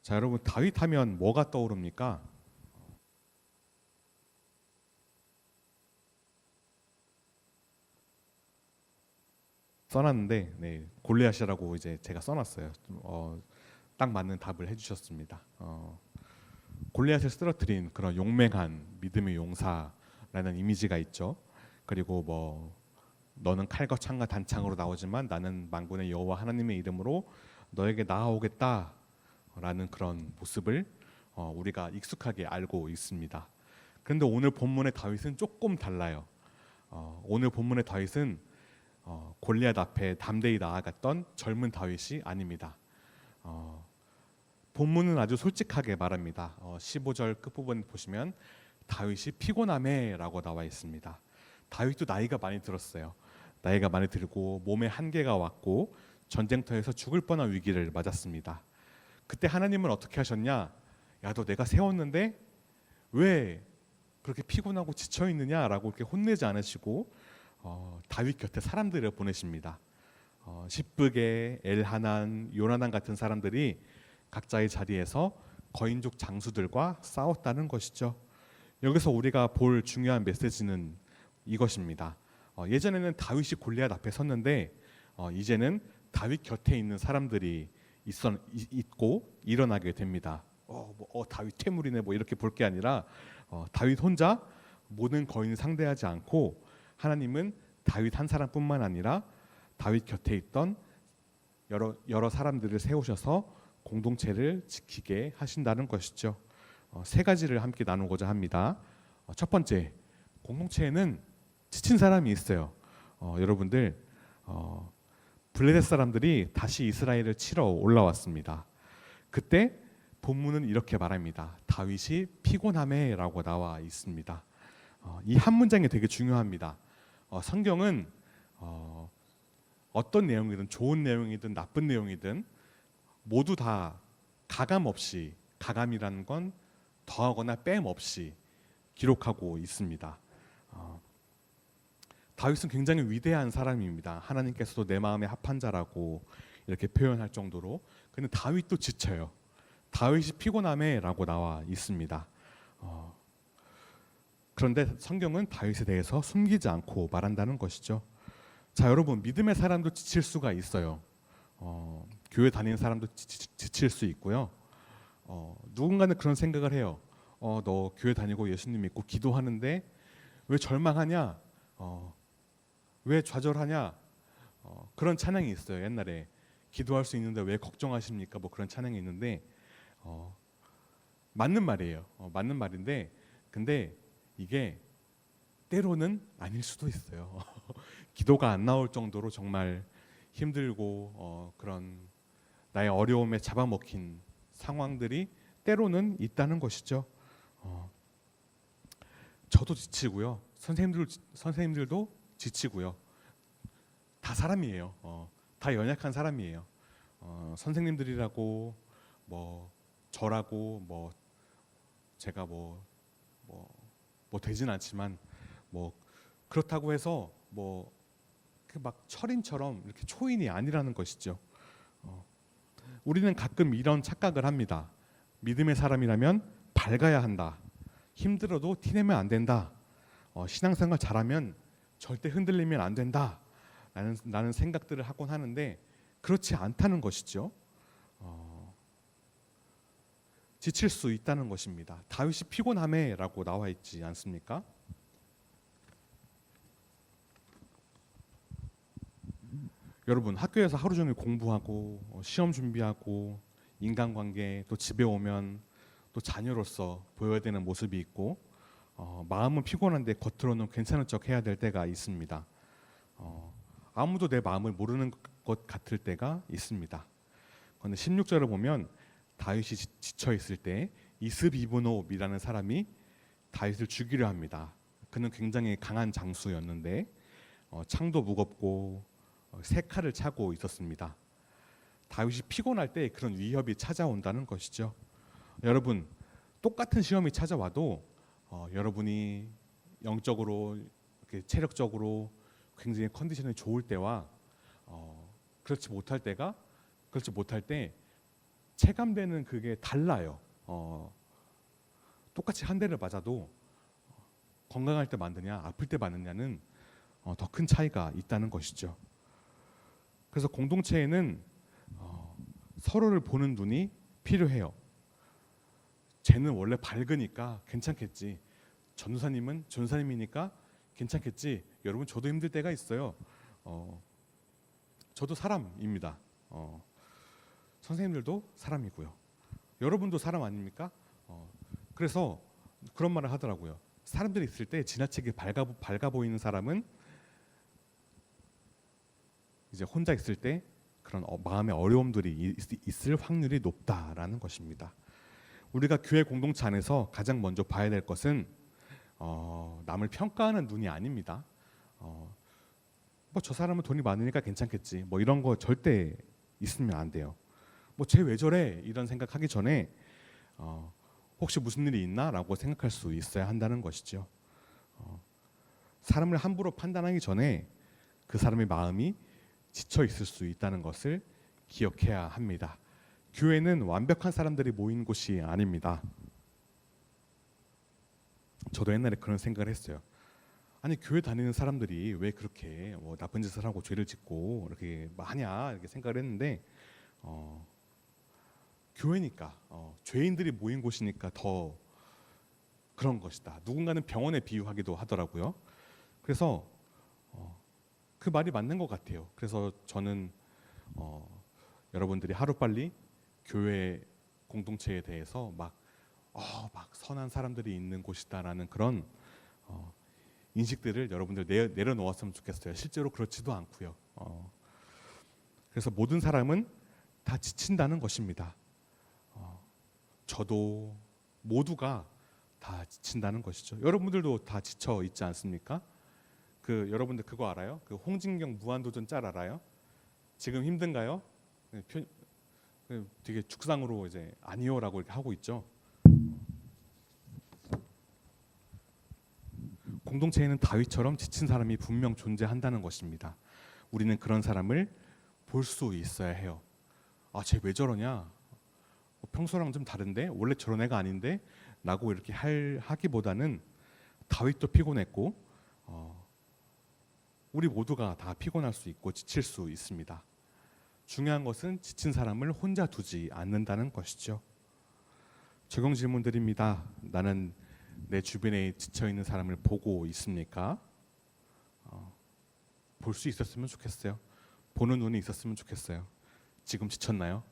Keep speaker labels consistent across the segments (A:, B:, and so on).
A: 자, 여러분 다윗 하면 뭐가 떠오릅니까? 써놨는데 골리앗이라고 이제 제가 써놨어요. 딱 맞는 답을 해주셨습니다. 골리앗을 쓰러뜨린 그런 용맹한 믿음의 용사라는 이미지가 있죠. 그리고 뭐 너는 칼과 창과 단창으로 나오지만 나는 만군의 여호와 하나님의 이름으로 너에게 나아오겠다라는 그런 모습을 우리가 익숙하게 알고 있습니다. 그런데 오늘 본문의 다윗은 조금 달라요. 오늘 본문의 다윗은 골리앗 앞에 담대히 나아갔던 젊은 다윗이 아닙니다. 본문은 아주 솔직하게 말합니다. 15절 끝부분 보시면 다윗이 피곤함에라고 나와 있습니다. 다윗도 나이가 많이 들었어요. 나이가 많이 들고 몸에 한계가 왔고 전쟁터에서 죽을 뻔한 위기를 맞았습니다. 그때 하나님은 어떻게 하셨냐? 야, 너 내가 세웠는데 왜 그렇게 피곤하고 지쳐 있느냐라고 이렇게 혼내지 않으시고 다윗 곁에 사람들을 보내십니다. 십브게, 엘하난, 요나단 같은 사람들이 각자의 자리에서 거인족 장수들과 싸웠다는 것이죠. 여기서 우리가 볼 중요한 메시지는 이것입니다. 예전에는 다윗이 골리앗 앞에 섰는데 이제는 다윗 곁에 있는 사람들이 있고 일어나게 됩니다. 다윗 퇴물이네 뭐 이렇게 볼 게 아니라 다윗 혼자 모든 거인을 상대하지 않고 하나님은 다윗 한 사람뿐만 아니라 다윗 곁에 있던 여러 사람들을 세우셔서 공동체를 지키게 하신다는 것이죠. 세 가지를 함께 나누고자 합니다. 첫 번째, 공동체에는 지친 사람이 있어요. 여러분들 블레셋 사람들이 다시 이스라엘을 치러 올라왔습니다. 그때 본문은 이렇게 말합니다. 다윗이 피곤함에라고 나와 있습니다. 이 한 문장이 되게 중요합니다. 성경은 어떤 내용이든 좋은 내용이든 나쁜 내용이든 모두 다 가감 없이, 가감이라는 건 더하거나 뺨 없이 기록하고 있습니다. 다윗은 굉장히 위대한 사람입니다. 하나님께서도 내 마음에 합한 자라고 이렇게 표현할 정도로. 근데 다윗도 지쳐요. 다윗이 피곤함에라고 나와 있습니다. 그런데 성경은 다윗에 대해서 숨기지 않고 말한다는 것이죠. 자, 여러분, 믿음의 사람도 지칠 수가 있어요. 교회 다니는 사람도 지칠 수 있고요. 누군가는 그런 생각을 해요. 너 교회 다니고 예수님 믿고 기도하는데 왜 절망하냐? 왜 좌절하냐? 그런 찬양이 있어요. 옛날에 기도할 수 있는데 왜 걱정하십니까? 뭐 그런 찬양이 있는데 맞는 말이에요. 맞는 말인데 근데 이게 때로는 아닐 수도 있어요. 기도가 안 나올 정도로 정말 힘들고 그런 나의 어려움에 잡아먹힌 상황들이 때로는 있다는 것이죠. 저도 지치고요. 선생님들도 지치고요. 다 사람이에요. 다 연약한 사람이에요. 선생님들이라고 뭐 저라고 뭐 제가 뭐 되진 않지만 뭐 그렇다고 해서 뭐 막 철인처럼 이렇게 초인이 아니라는 것이죠. 우리는 가끔 이런 착각을 합니다. 믿음의 사람이라면 밝아야 한다. 힘들어도 티내면 안 된다. 신앙생활 잘하면 절대 흔들리면 안 된다. 라는 생각들을 하곤 하는데 그렇지 않다는 것이죠. 지칠 수 있다는 것입니다. 다윗이 피곤함에라고 나와 있지 않습니까? 여러분, 학교에서 하루 종일 공부하고 시험 준비하고 인간관계, 또 집에 오면 또 자녀로서 보여야 되는 모습이 있고 마음은 피곤한데 겉으로는 괜찮은 척 해야 될 때가 있습니다. 아무도 내 마음을 모르는 것 같을 때가 있습니다. 그런데 16절을 보면 다윗이 지쳐 있을 때 이스비브노이라는 사람이 다윗을 죽이려 합니다. 그는 굉장히 강한 장수였는데 창도 무겁고 새 칼을 차고 있었습니다. 다윗이 피곤할 때 그런 위협이 찾아온다는 것이죠. 여러분, 똑같은 시험이 찾아와도 여러분이 영적으로 체력적으로 굉장히 컨디션이 좋을 때와 그렇지 못할 때 체감되는 그게 달라요. 똑같이 한 대를 맞아도 건강할 때 맞느냐 아플 때 맞느냐는 더 큰 차이가 있다는 것이죠. 그래서 공동체에는 서로를 보는 눈이 필요해요. 쟤는 원래 밝으니까 괜찮겠지. 전도사님은 전도사님이니까 괜찮겠지. 여러분 저도 힘들 때가 있어요. 저도 사람입니다. 선생님들도 사람이고요. 여러분도 사람 아닙니까? 그래서 그런 말을 하더라고요. 사람들이 있을 때 지나치게 밝아 보이는 사람은 이제 혼자 있을 때 그런 마음의 어려움들이 있을 확률이 높다라는 것입니다. 우리가 교회 공동체 안에서 가장 먼저 봐야 될 것은 남을 평가하는 눈이 아닙니다. 뭐 저 사람은 돈이 많으니까 괜찮겠지. 뭐 이런 거 절대 있으면 안 돼요. 뭐 쟤 왜 저래? 이런 생각하기 전에 혹시 무슨 일이 있나라고 생각할 수 있어야 한다는 것이죠. 사람을 함부로 판단하기 전에 그 사람의 마음이 지쳐 있을 수 있다는 것을 기억해야 합니다. 교회는 완벽한 사람들이 모인 곳이 아닙니다. 저도 옛날에 그런 생각을 했어요. 아니 교회 다니는 사람들이 왜 그렇게 나쁜 짓을 하고 죄를 짓고 이렇게 하냐 이렇게 생각을 했는데 교회니까 죄인들이 모인 곳이니까 더 그런 것이다. 누군가는 병원에 비유하기도 하더라고요. 그래서 그 말이 맞는 것 같아요. 그래서 저는 여러분들이 하루빨리 교회 공동체에 대해서 막 선한 사람들이 있는 곳이다라는 그런 인식들을 여러분들 내려놓았으면 좋겠어요. 실제로 그렇지도 않고요. 그래서 모든 사람은 다 지친다는 것입니다. 저도 모두가 다 지친다는 것이죠. 여러분들도 다 지쳐 있지 않습니까? 여러분들 그거 알아요? 그 홍진경 무한도전 짤 알아요? 지금 힘든가요? 되게 죽상으로 이제 아니요라고 이렇게 하고 있죠. 공동체에는 다윗처럼 지친 사람이 분명 존재한다는 것입니다. 우리는 그런 사람을 볼 수 있어야 해요. 쟤 왜 저러냐? 평소랑 좀 다른데 원래 저런 애가 아닌데 라고 이렇게 하기보다는 다윗도 피곤했고 우리 모두가 다 피곤할 수 있고 지칠 수 있습니다. 중요한 것은 지친 사람을 혼자 두지 않는다는 것이죠. 적용 질문 드립니다. 나는 내 주변에 지쳐 있는 사람을 보고 있습니까? 볼 수 있었으면 좋겠어요. 보는 눈이 있었으면 좋겠어요. 지금 지쳤나요?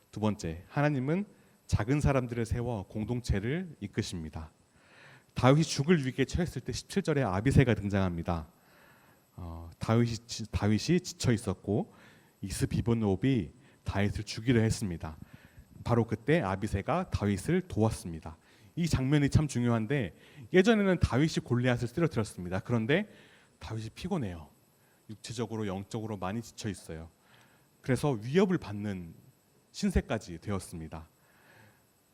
A: 두 번째, 하나님은 작은 사람들을 세워 공동체를 이끄십니다. 다윗이 죽을 위기에 처했을 때 17절에 아비새가 등장합니다. 다윗이 지쳐 있었고 이스비보노업이 다윗을 죽이려 했습니다. 바로 그때 아비새가 다윗을 도왔습니다. 이 장면이 참 중요한데 예전에는 다윗이 골리앗을 쓰러뜨렸습니다. 그런데 다윗이 피곤해요. 육체적으로 영적으로 많이 지쳐 있어요. 그래서 위협을 받는 신세까지 되었습니다.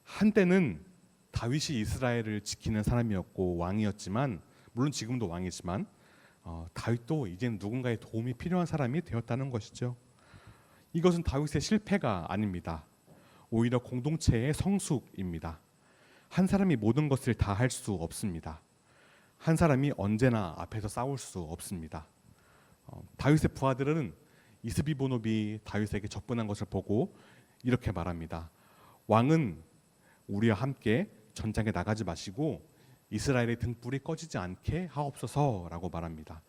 A: 한때는 다윗이 이스라엘을 지키는 사람이었고 왕이었지만 물론 지금도 왕이지만 다윗도 이제는 누군가의 도움이 필요한 사람이 되었다는 것이죠. 이것은 다윗의 실패가 아닙니다. 오히려 공동체의 성숙입니다. 한 사람이 모든 것을 다 할 수 없습니다. 한 사람이 언제나 앞에서 싸울 수 없습니다. 다윗의 부하들은 이스비보노비 다윗에게 접근한 것을 보고 이렇게 말합니다. 왕은 우리와 함께 전장에 나가지 마시고 이스라엘의 등불이 꺼지지 않게 하옵소서라고 말합니다.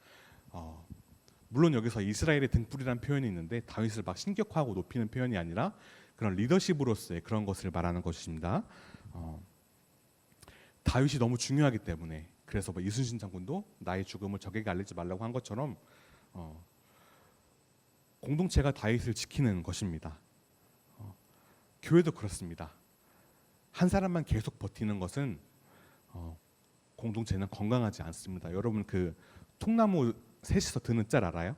A: 물론 여기서 이스라엘의 등불이라는 표현이 있는데 다윗을 막 신격화하고 높이는 표현이 아니라 그런 리더십으로서의 그런 것을 말하는 것입니다. 다윗이 너무 중요하기 때문에 그래서 이순신 장군도 나의 죽음을 적에게 알리지 말라고 한 것처럼 공동체가 다윗을 지키는 것입니다. 교회도 그렇습니다. 한 사람만 계속 버티는 것은 공동체는 건강하지 않습니다. 여러분 그 통나무 셋이서 드는 짤 알아요?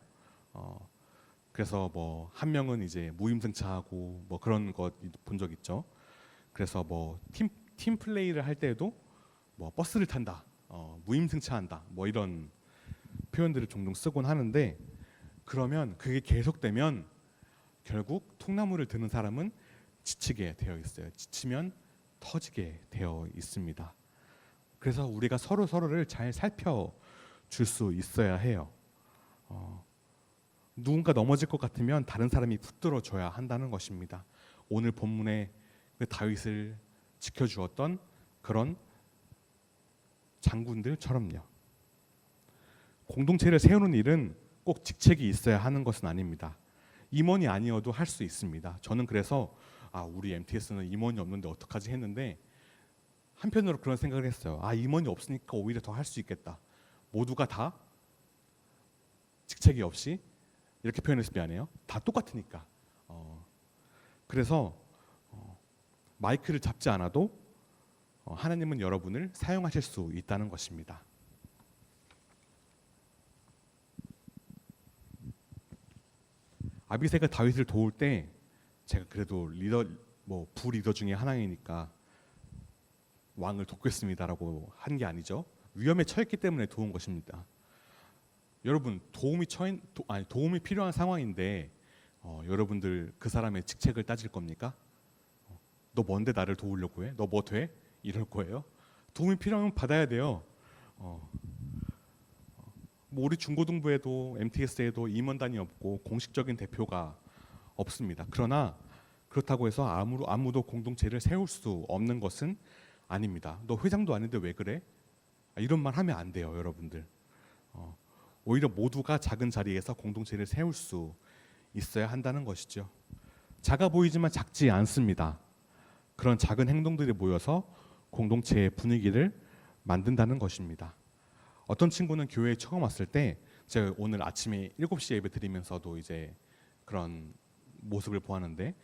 A: 그래서 한 명은 이제 무임승차하고 그런 거 본 적 있죠. 그래서 팀 플레이를 할 때에도 버스를 탄다, 무임승차한다, 이런 표현들을 종종 쓰곤 하는데 그러면 그게 계속되면 결국 통나무를 드는 사람은 지치게 되어 있어요. 지치면 터지게 되어 있습니다. 그래서 우리가 서로 서로를 잘 살펴줄 수 있어야 해요. 누군가 넘어질 것 같으면 다른 사람이 붙들어줘야 한다는 것입니다. 오늘 본문에 그 다윗을 지켜주었던 그런 장군들처럼요. 공동체를 세우는 일은 꼭 직책이 있어야 하는 것은 아닙니다. 임원이 아니어도 할 수 있습니다. 저는 그래서 우리 MTS는 임원이 없는데 어떡하지 했는데 한편으로 그런 생각을 했어요. 임원이 없으니까 오히려 더 할 수 있겠다. 모두가 다 직책이 없이, 이렇게 표현해서 미안해요, 다 똑같으니까. 그래서 마이크를 잡지 않아도 하나님은 여러분을 사용하실 수 있다는 것입니다. 아비새가 다윗을 도울 때 제가 그래도 부리더 중에 하나이니까 왕을 돕겠습니다라고 한 게 아니죠. 위험에 처했기 때문에 도운 것입니다. 여러분, 도움이 필요한 상황인데 여러분들 그 사람의 직책을 따질 겁니까? 너 뭔데 나를 도우려고 해? 너 뭐 돼? 이럴 거예요. 도움이 필요하면 받아야 돼요. 우리 중고등부에도 MTS에도 임원단이 없고 공식적인 대표가 없습니다. 그러나 그렇다고 해서 아무도 공동체를 세울 수 없는 것은 아닙니다. 너 회장도 아닌데 왜 그래? 이런 말 하면 안 돼요, 여러분들. 오히려 모두가 작은 자리에서 공동체를 세울 수 있어야 한다는 것이죠. 작아 보이지만 작지 않습니다. 그런 작은 행동들이 모여서 공동체의 분위기를 만든다는 것입니다. 어떤 친구는 교회에 처음 왔을 때, 제가 오늘 아침에 7시 예배 드리면서도 이제 그런 모습을 보았는데,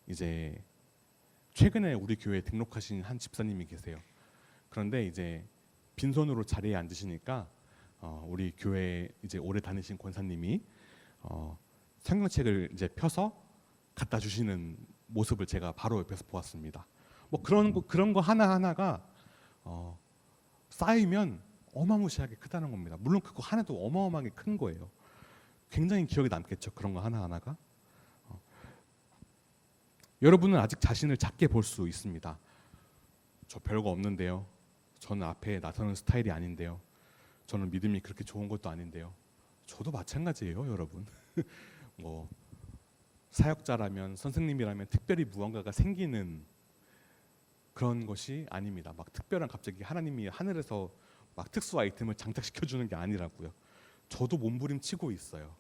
A: 이제 최근에 우리 교회에 등록하신 한 집사님이 계세요. 그런데 이제 빈손으로 자리에 앉으시니까 우리 교회 이제 오래 다니신 권사님이 성경책을 이제 펴서 갖다 주시는 모습을 제가 바로 옆에서 보았습니다. 그런 거 하나하나가 쌓이면 어마무시하게 크다는 겁니다. 물론 그거 하나도 어마어마하게 큰 거예요. 굉장히 기억에 남겠죠, 그런 거 하나하나가. 여러분은 아직 자신을 작게 볼 수 있습니다. 저 별거 없는데요. 저는 앞에 나서는 스타일이 아닌데요. 저는 믿음이 그렇게 좋은 것도 아닌데요. 저도 마찬가지예요, 여러분. 사역자라면, 선생님이라면 특별히 무언가가 생기는 그런 것이 아닙니다. 특별한 갑자기 하나님이 하늘에서 특수 아이템을 장착시켜 주는 게 아니라고요. 저도 몸부림치고 있어요.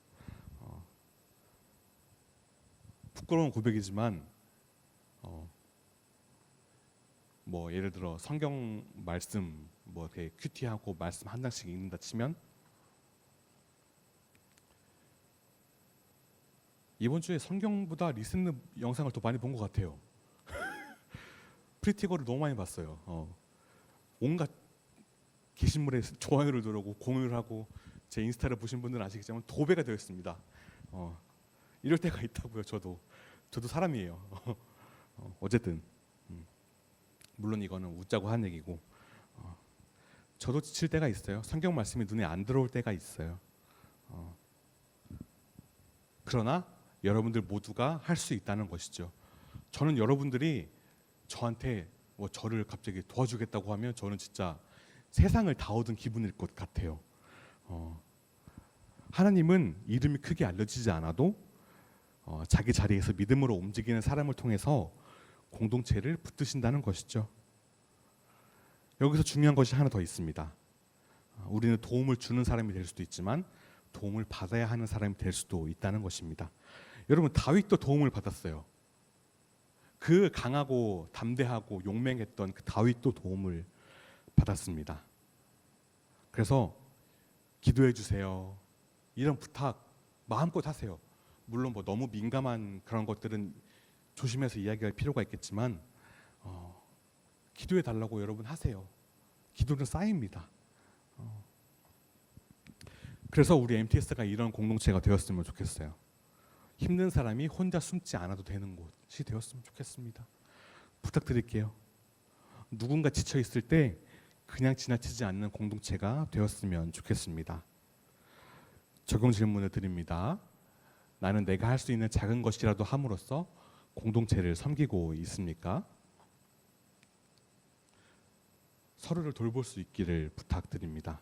A: 부끄러운 고백이지만 예를 들어 성경 말씀 이렇게 큐티하고 말씀 한 장씩 읽는다 치면 이번 주에 성경보다 리스는 영상을 더 많이 본 것 같아요. 프리티거를 너무 많이 봤어요. 온갖 게시물에 좋아요를 누르고 공유를 하고, 제 인스타를 보신 분들은 아시겠지만 도배가 되어 있습니다. 이럴 때가 있다고요. 저도 사람이에요. 어쨌든 물론 이거는 웃자고 한 얘기고, 저도 지칠 때가 있어요. 성경 말씀이 눈에 안 들어올 때가 있어요. 그러나 여러분들 모두가 할 수 있다는 것이죠. 저는 여러분들이 저한테 저를 갑자기 도와주겠다고 하면 저는 진짜 세상을 다 얻은 기분일 것 같아요. 하나님은 이름이 크게 알려지지 않아도 자기 자리에서 믿음으로 움직이는 사람을 통해서 공동체를 붙드신다는 것이죠. 여기서 중요한 것이 하나 더 있습니다. 우리는 도움을 주는 사람이 될 수도 있지만 도움을 받아야 하는 사람이 될 수도 있다는 것입니다. 여러분, 다윗도 도움을 받았어요. 그 강하고 담대하고 용맹했던 그 다윗도 도움을 받았습니다. 그래서 기도해 주세요, 이런 부탁 마음껏 하세요. 물론 너무 민감한 그런 것들은 조심해서 이야기할 필요가 있겠지만 기도해 달라고 여러분 하세요. 기도는 쌓입니다. 그래서 우리 MTS가 이런 공동체가 되었으면 좋겠어요. 힘든 사람이 혼자 숨지 않아도 되는 곳이 되었으면 좋겠습니다. 부탁드릴게요. 누군가 지쳐 있을 때 그냥 지나치지 않는 공동체가 되었으면 좋겠습니다. 적용 질문을 드립니다. 나는 내가 할 수 있는 작은 것이라도 함으로써 공동체를 섬기고 있습니까? 서로를 돌볼 수 있기를 부탁드립니다.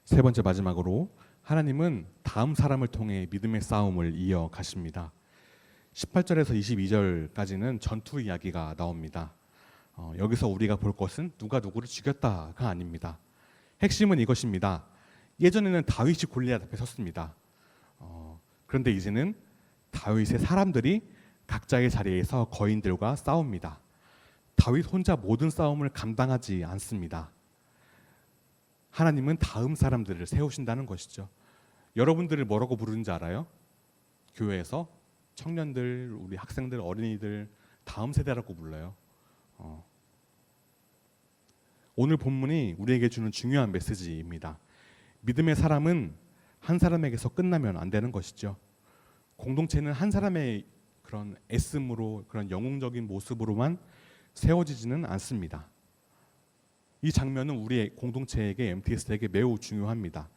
A: 세 번째 마지막으로 하나님은 다음 사람을 통해 믿음의 싸움을 이어가십니다. 18절에서 22절까지는 전투 이야기가 나옵니다. 여기서 우리가 볼 것은 누가 누구를 죽였다가 아닙니다. 핵심은 이것입니다. 예전에는 다윗이 골리앗 앞에 섰습니다. 그런데 이제는 다윗의 사람들이 각자의 자리에서 거인들과 싸웁니다. 다윗 혼자 모든 싸움을 감당하지 않습니다. 하나님은 다음 사람들을 세우신다는 것이죠. 여러분들을 뭐라고 부르는지 알아요? 교회에서 청년들, 우리 학생들, 어린이들 다음 세대라고 불러요. 오늘 본문이 우리에게 주는 중요한 메시지입니다. 믿음의 사람은 한 사람에게서 끝나면 안 되는 것이죠. 공동체는 한 사람의 그런 애씀으로, 그런 영웅적인 모습으로만 세워지지는 않습니다. 이 장면은 우리의 공동체에게, MTS에게 매우 중요합니다.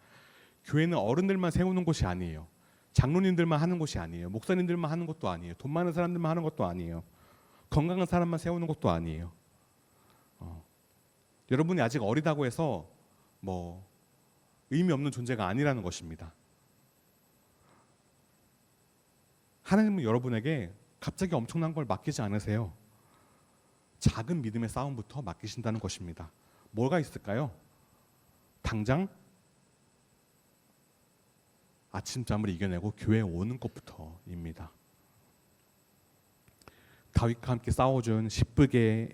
A: 교회는 어른들만 세우는 곳이 아니에요. 장로님들만 하는 곳이 아니에요. 목사님들만 하는 것도 아니에요. 돈 많은 사람들만 하는 것도 아니에요. 건강한 사람만 세우는 것도 아니에요. 여러분이 아직 어리다고 해서 뭐 의미 없는 존재가 아니라는 것입니다. 하나님은 여러분에게 갑자기 엄청난 걸 맡기지 않으세요. 작은 믿음의 싸움부터 맡기신다는 것입니다. 뭐가 있을까요? 당장 아침잠을 이겨내고 교회에 오는 것부터입니다. 다윗과 함께 싸워준 십브개,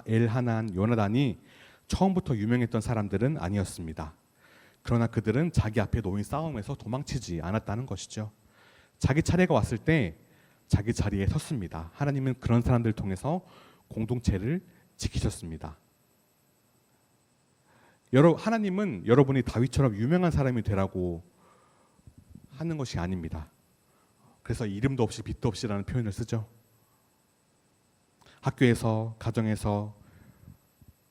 A: 엘하난, 요나단이 처음부터 유명했던 사람들은 아니었습니다. 그러나 그들은 자기 앞에 놓인 싸움에서 도망치지 않았다는 것이죠. 자기 차례가 왔을 때 자기 자리에 섰습니다. 하나님은 그런 사람들을 통해서 공동체를 지키셨습니다. 하나님은 여러분이 다윗처럼 유명한 사람이 되라고 하는 것이 아닙니다. 그래서 이름도 없이 빛도 없이라는 표현을 쓰죠. 학교에서, 가정에서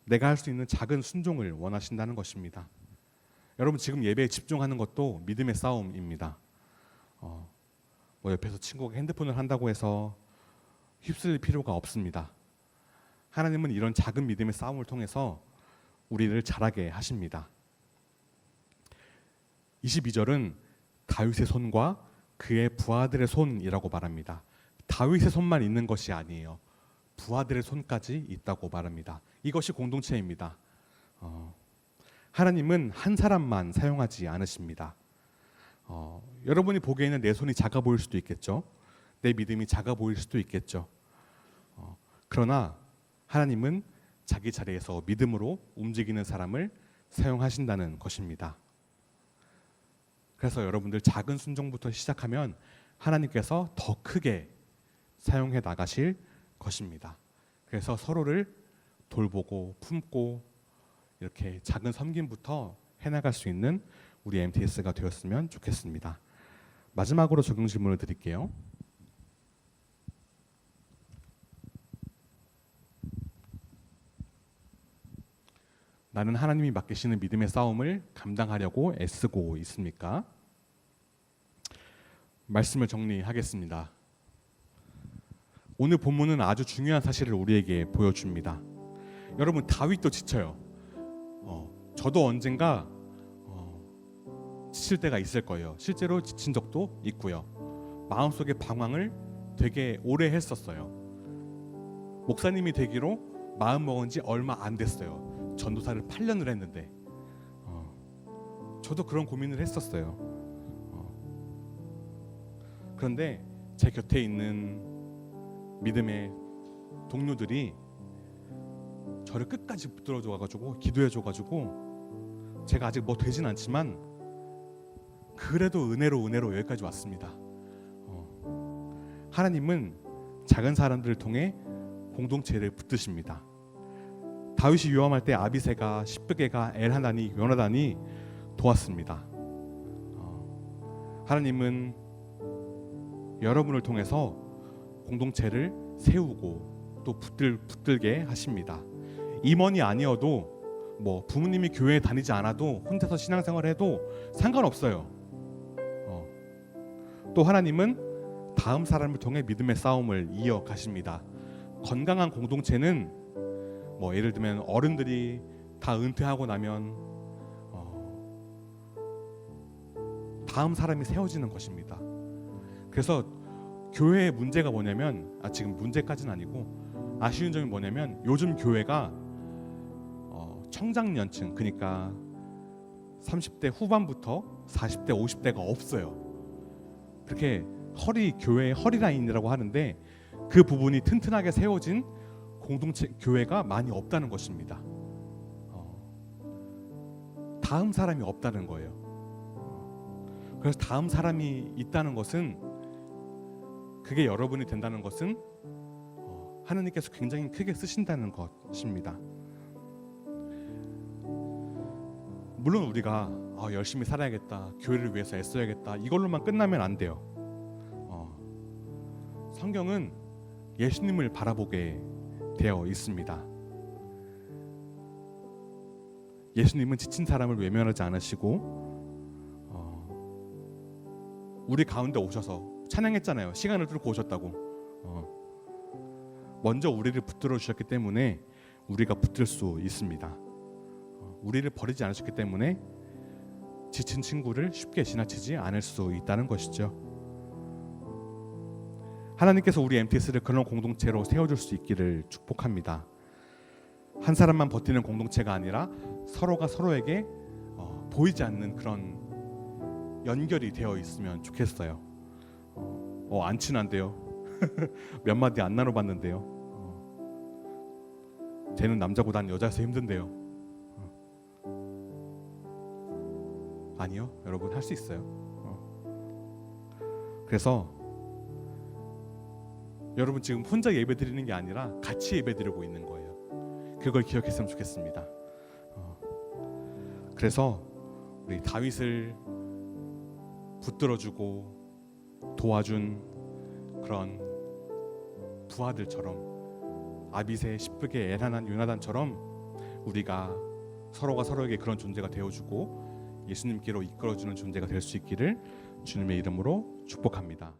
A: 내가 할 수 있는 작은 순종을 원하신다는 것입니다. 여러분 지금 예배에 집중하는 것도 믿음의 싸움입니다. 뭐 옆에서 친구가 핸드폰을 한다고 해서 휩쓸릴 필요가 없습니다. 하나님은 이런 작은 믿음의 싸움을 통해서 우리를 자라게 하십니다. 22절은 다윗의 손과 그의 부하들의 손이라고 말합니다. 다윗의 손만 있는 것이 아니에요. 부하들의 손까지 있다고 말합니다. 이것이 공동체입니다. 하나님은 한 사람만 사용하지 않으십니다. 여러분이 보기에는 내 손이 작아 보일 수도 있겠죠. 내 믿음이 작아 보일 수도 있겠죠. 그러나 하나님은 자기 자리에서 믿음으로 움직이는 사람을 사용하신다는 것입니다. 그래서 여러분들 작은 순종부터 시작하면 하나님께서 더 크게 사용해 나가실 것입니다. 그래서 서로를 돌보고 품고 이렇게 작은 섬김부터 해나갈 수 있는 우리 MTS가 되었으면 좋겠습니다. 마지막으로 적용 질문을 드릴게요. 나는 하나님이 맡기시는 믿음의 싸움을 감당하려고 애쓰고 있습니까? 말씀을 정리하겠습니다. 오늘 본문은 아주 중요한 사실을 우리에게 보여줍니다. 여러분 다윗도 지쳐요. 저도 언젠가 지칠 때가 있을 거예요. 실제로 지친 적도 있고요. 마음속에 방황을 되게 오래 했었어요. 목사님이 되기로 마음먹은 지 얼마 안 됐어요. 전도사를 8년을 했는데 저도 그런 고민을 했었어요. 그런데 제 곁에 있는 믿음의 동료들이 저를 끝까지 붙들어줘가지고 기도해줘가지고 제가 아직 뭐 되진 않지만 그래도 은혜로 여기까지 왔습니다. 하나님은 작은 사람들을 통해 공동체를 붙드십니다. 다윗이 위험할 때 아비새가, 십브개가, 엘하난이, 요나단이 도왔습니다. 하나님은 여러분을 통해서 공동체를 세우고 또 붙들게 하십니다. 임원이 아니어도 뭐 부모님이 교회에 다니지 않아도 혼자서 신앙생활을 해도 상관없어요. 또 하나님은 다음 사람을 통해 믿음의 싸움을 이어가십니다. 건강한 공동체는 뭐 예를 들면 어른들이 다 은퇴하고 나면 다음 사람이 세워지는 것입니다. 그래서 교회의 문제가 뭐냐면 지금 문제까지는 아니고 아쉬운 점이 뭐냐면 요즘 교회가 청장년층, 그러니까 30대 후반부터 40대 50대가 없어요. 그렇게 교회의 허리라인이라고 하는데 그 부분이 튼튼하게 세워진 공동체 교회가 많이 없다는 것입니다. 다음 사람이 없다는 거예요. 그래서 다음 사람이 있다는 것은, 그게 여러분이 된다는 것은 하나님께서 굉장히 크게 쓰신다는 것입니다. 물론 우리가 열심히 살아야겠다, 교회를 위해서 애써야겠다, 이걸로만 끝나면 안 돼요. 성경은 예수님을 바라보게 되어 있습니다. 예수님은 지친 사람을 외면하지 않으시고 우리 가운데 오셔서 찬양했잖아요. 시간을 뚫고 오셨다고. 먼저 우리를 붙들어 주셨기 때문에 우리가 붙들 수 있습니다. 우리를 버리지 않으셨기 때문에 지친 친구를 쉽게 지나치지 않을 수 있다는 것이죠. 하나님께서 우리 MTS를 그런 공동체로 세워줄 수 있기를 축복합니다. 한 사람만 버티는 공동체가 아니라 서로가 서로에게 보이지 않는 그런 연결이 되어 있으면 좋겠어요. 안 친한데요. 몇 마디 안 나눠봤는데요. 쟤는 남자고 난 여자여서 힘든데요. 아니요, 여러분 할 수 있어요. 그래서 여러분 지금 혼자 예배 드리는 게 아니라 같이 예배 드리고 있는 거예요. 그걸 기억했으면 좋겠습니다. 그래서 우리 다윗을 붙들어주고 도와준 그런 부하들처럼, 아빗의 십북의 엘하난 요나단처럼 우리가 서로가 서로에게 그런 존재가 되어주고 예수님께로 이끌어주는 존재가 될 수 있기를 주님의 이름으로 축복합니다.